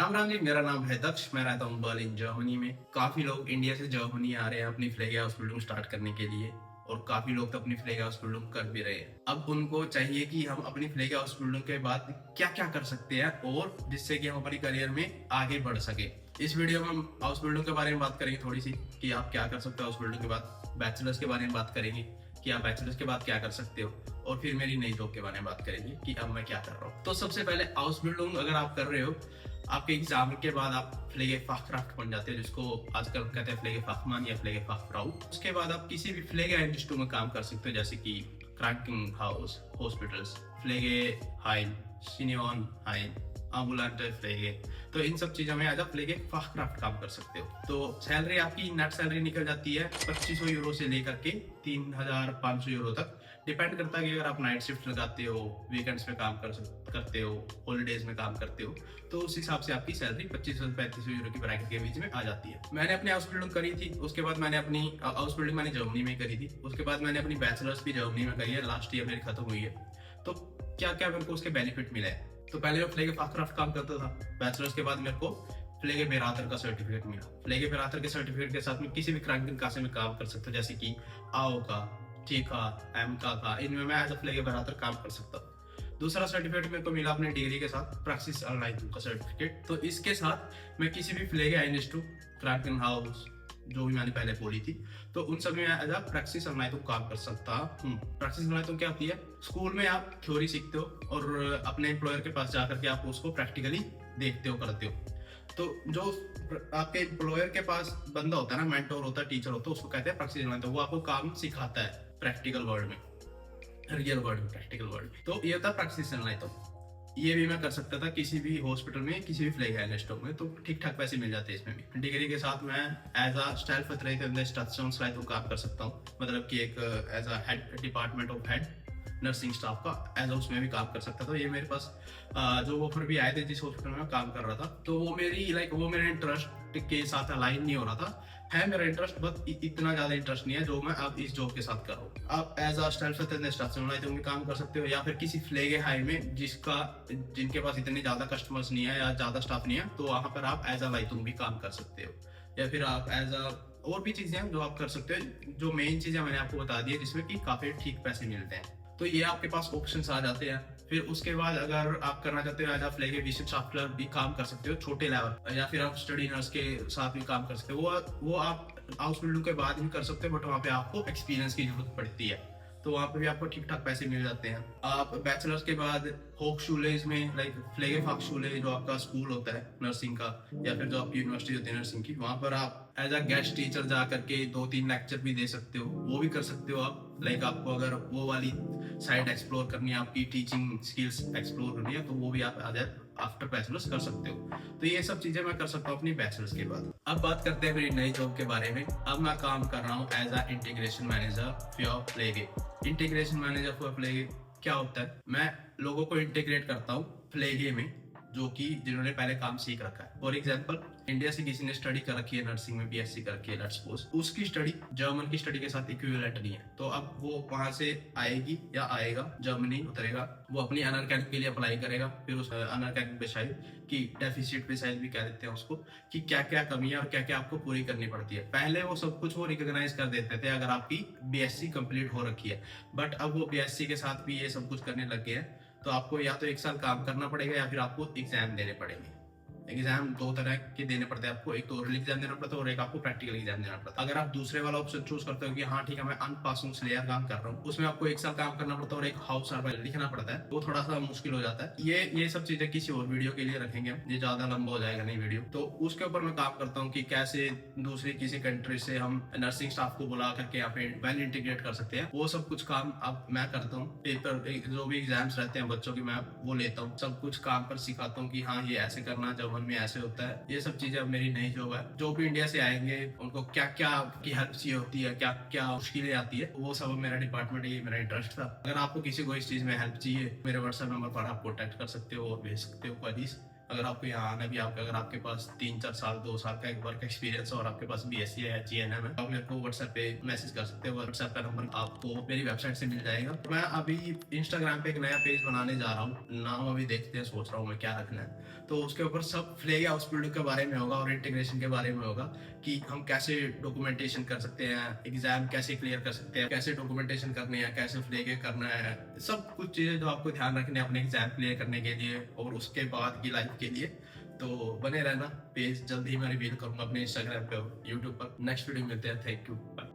राम राम जी, मेरा नाम है दक्ष। मैं रहता हूँ बर्लिन जर्मनी में। काफी लोग इंडिया से जर्मनी आ रहे हैं अपनी फ्लैग हाउसबिल्डिंग स्टार्ट करने के लिए, और काफी लोग तो अपनी फ्लैग हाउसबिल्डिंग कर भी रहे हैं। अब उनको चाहिए कि हम अपनी फ्लैग हाउसबिल्डिंग के बाद क्या क्या कर सकते हैं, और जिससे कि हम अपनी करियर में आगे बढ़ सके। इस वीडियो में हम हाउस बिल्डिंग के बारे में बात करेंगे थोड़ी सी, कि आप क्या कर सकते हो हाउस बिल्डिंग के बाद। बैचलर्स के बारे में बात करेंगे कि आप बैचलर्स के बाद क्या कर सकते हो, और फिर मेरी नई जॉब के बारे में बात करेंगे कि अब मैं क्या कर रहा हूँ। तो सबसे पहले हाउस बिल्डिंग अगर आप कर रहे हो, आपके एग्जाम के बाद आप फ्लेगे फाखराफ्ट बन जाते हैं, जिसको आजकल कहते हैं फ्लेगे फाखमान या फ्लेगे फाखफ्राउ। उसके बाद आप किसी भी फ्लेगे इंडस्ट्री में काम कर सकते हो, जैसे कि क्रैंकिंग हाउस, हॉस्पिटल्स, फ्लेगे हाइन, सिनियन हाइन, एम्बुलेंट फ्लेगे। तो इन सब चीजों में आज आप फ्लेगे फाखराफ्ट काम कर सकते हो। तो सैलरी आपकी नेट सैलरी निकल जाती है 2500 यूरो से लेकर के 3500 यूरो तक। डिपेंड करता है कि अगर आप नाइट शिफ्ट लगाते हो, वीकेंड्स में काम करते हो, हॉलीडेज में काम करते हो, तो उस हिसाब से आपकी सैलरी 2500 से 3500 यूरो की ब्रैकेट के बीच में आ जाती है। मैंने अपनी हाउस बिल्डिंग करी थी, उसके बाद मैंने अपनी हाउस बिल्डिंग मैंने जर्मनी में करी थी। उसके बाद मैंने अपनी बैचलर्स भी जर्मनी में करी है, लास्ट ईयर मेरी खत्म हुई है। तो क्या क्या मेरे को उसके बेनिफिट मिले हैं। तो पहले मैं फ्लेगे फाखराफ्ट काम करता था। बैचलर्स के बाद मेरे को फ्लेगे बेरातर का सर्टिफिकेट मिला। फ्लेगे बेरातर के सर्टिफिकेट के साथ में किसी भी क्रैंकिंग कासे में काम कर सकता हूँ, जैसे कि आओ का, ठीका, एमका का, इनमें मैं एज अ फ्लेगे बेरातर काम कर सकता हूँ। दूसरा सर्टिफिकेट मेरे को मिला अपने डिग्री के साथ, प्रैक्टिस ऑनलाइन का सर्टिफिकेट। तो इसके साथ मैं किसी भी फ्लेगे इंडस्ट्री, क्रैंकिंग हाउस, जो भी मैंने पहले बोली थी, तो उन सब में एज अ प्रैक्टिस ऑनलाइन काम कर सकता हूँ। प्रैक्टिस ऑनलाइन क्या होती है? स्कूल में आप थ्योरी सीखते हो और अपने एम्प्लॉयर के पास जाकर के आप उसको प्रैक्टिकली देखते हो, करते हो। तो जो आपके एम्प्लॉयर के पास बंदा होता है ना, मेंटोर होता है, टीचर होता है, उसको कहते हैं प्रैक्टिस ऑनलाइन। वो आपको काम सिखाता है प्रैक्टिकल वर्ल्ड में, रियल वर्ल्ड में, प्रैक्टिकल वर्ल्ड में। तो ये होता है प्रैक्टिस ऑनलाइन। तो ये भी मैं कर सकता था किसी भी हॉस्पिटल में, किसी भी फ्लैग एनालिस्ट में, तो ठीक ठाक पैसे मिल जाते हैं इसमें भी। डिग्री के साथ मैं एज अ स्टाइल काम कर सकता हूँ, मतलब कि एक as a head department of head nursing staff का एज उसमें भी काम कर सकता था। ये मेरे पास जो ऑफर भी आए थे जिस हॉस्पिटल में मैं काम कर रहा था, तो वो मेरे इंटरेस्ट के साथ अलाइन नहीं हो रहा था। है मेरा इंटरेस्ट, बट इतना ज्यादा इंटरेस्ट नहीं है जो मैं अब इस जॉब के साथ कर रहा हूँ। आप एज अ स्टाइल में काम कर सकते हो, या फिर किसी फ्लेगे हाई में जिनके पास इतने ज्यादा कस्टमर्स नहीं है या ज्यादा स्टाफ नहीं है, तो वहां पर आप एज अ लाइटूम भी काम कर सकते हो। या फिर आप एज अ और भी चीजें हैं जो आप कर सकते हो। जो मेन चीजें मैंने आपको बता दी है, जिसमें कि काफी ठीक पैसे मिलते हैं। तो ये आपके पास ऑप्शंस आ जाते हैं। फिर उसके बाद अगर आप करना चाहते हो एज आप फ्लेगे विशिट सॉफ्टवेयर भी काम कर सकते हो छोटे लेवल, या फिर आप स्टडी नर्स के साथ भी काम कर सकते हो। वो आप हाउस बिल्डिंग के बाद भी कर सकते हो, बट वहाँ पे आपको एक्सपीरियंस की जरूरत पड़ती है। तो वहाँ पे भी आपको ठीक ठाक पैसे मिल जाते हैं। आप बैचलर्स के बाद होक्सशूलेज में, लाइक फ्लेगे फाक्सशूले जो आपका स्कूल होता है नर्सिंग का, या फिर जो आपकी यूनिवर्सिटी होती है नर्सिंग की, वहाँ पर आप एज अ गेस्ट टीचर जा करके 2-3 लेक्चर भी दे सकते हो। वो भी कर सकते हो आप। लाइक आपको अगर वो वाली साइड एक्सप्लोर करनी है, आपकी टीचिंग स्किल्स एक्सप्लोर करनी है, तो वो भी आप आफ्टर बैचलर्स कर सकते हो। तो ये सब चीजें मैं कर सकता हूँ अपनी बैचलर्स के बाद। अब बात करते हैं मेरी नई जॉब के बारे में। अब मैं काम कर रहा हूँ as a integration manager for Flege. Integration manager for Flege क्या होता है? मैं लोगों को इंटीग्रेट करता हूँ फ्लेगे में, जो कि जिन्होंने पहले काम सीख रखा है। फॉर एग्जाम्पल, इंडिया से किसी ने स्टडी कर रखी है नर्सिंग में, बीएससी कर रखी है, लेट्स सपोज, उसकी स्टडी जर्मन की स्टडी के साथ इक्विवेलेंट नहीं है। तो अब वो वहां से आएगी या आएगा, जर्मनी उतरेगा, वो अपनी अनअकैडमी के लिए अप्लाई करेगा। फिर उस अनअकैडमी पे शायद की डेफिसिट पे शायद भी कह देते हैं उसको, कि क्या क्या कमी है और क्या क्या आपको पूरी करनी पड़ती है। पहले वो सब कुछ वो रिकॉग्नाइज कर देते थे अगर आपकी बीएससी कंप्लीट हो रखी है, बट अब वो बीएससी के साथ भी ये सब कुछ करने लग गए हैं। तो आपको या तो 1 साल काम करना पड़ेगा, या फिर आपको एग्जाम देने पड़ेंगे। एग्जाम 2 तरह के देने पड़ते हैं आपको, एक तो ओरल एग्जाम देना पड़ता है और एक आपको प्रैक्टिकल एग्जाम देना पड़ता है। अगर आप दूसरे वाला ऑप्शन चूज करते हो कि हाँ ठीक है मैं अनपासिंग से लेयर काम कर रहा हूँ, उसमें आपको 1 साल काम करना पड़ता है और एक हाउस सर्वाइवल लिखना पड़ता है, वो थोड़ा सा मुश्किल हो जाता है। ये सब चीजें किसी और वीडियो के लिए रखेंगे हम, ये ज्यादा लंबा हो जाएगा नहीं वीडियो। तो उसके ऊपर मैं काम करता हूँ कि कैसे दूसरी किसी कंट्री से हम नर्सिंग स्टाफ को बुला करके यहाँ पे वेल इंटीग्रेट कर सकते हैं। वो सब कुछ काम अब मैं करता हूँ। पेपर जो भी एग्जाम्स रहते हैं बच्चों की, मैं वो लेता हूँ, सब कुछ काम पर सिखाता हूँ कि हाँ ये ऐसे करना, जर्मन में ऐसे होता है। ये सब चीजें अब मेरी नई जॉब है। जो भी इंडिया से आएंगे उनको क्या क्या की हेल्प चाहिए होती है, क्या क्या मुश्किलें आती है, वो सब मेरा डिपार्टमेंट है, ये मेरा इंटरेस्ट था। अगर आपको किसी को इस चीज में हेल्प चाहिए, मेरे व्हाट्सएप नंबर पर आप कॉन्टेक्ट कर सकते हो और भेज सकते हो क्वेरीज। अगर आपको यहाँ आना भी, आपका अगर आपके पास 3-4 साल 2 साल का एक वर्क एक्सपीरियंस और आपके पास BSc है या GNM है, आप मेरे को व्हाट्सएप पे मैसेज कर सकते हो। व्हाट्सएप का नंबर आपको मेरी वेबसाइट से मिल जाएगा। मैं अभी इंस्टाग्राम पे एक नया पेज बनाने जा रहा हूँ, नाम अभी देखते हैं, सोच रहा हूँ मैं क्या रखना है। तो उसके ऊपर सब फ्लैग हाउस बिल्डिंग के बारे में होगा और इंटीग्रेशन के बारे में होगा कि हम कैसे डॉक्यूमेंटेशन कर सकते हैं, एग्जाम कैसे क्लियर कर सकते हैं, कैसे डॉक्यूमेंटेशन करनी है, कैसे फ्लैग करना है, सब कुछ चीजें जो आपको ध्यान रखनी है अपने एग्जाम क्लियर करने के लिए और उसके बाद की लाइफ के लिए। तो बने रहना, पेज जल्द ही मैं रिवील करूंगा अपने इंस्टाग्राम पे और यूट्यूब पर। नेक्स्ट वीडियो मिलते हैं। Thank you, bye.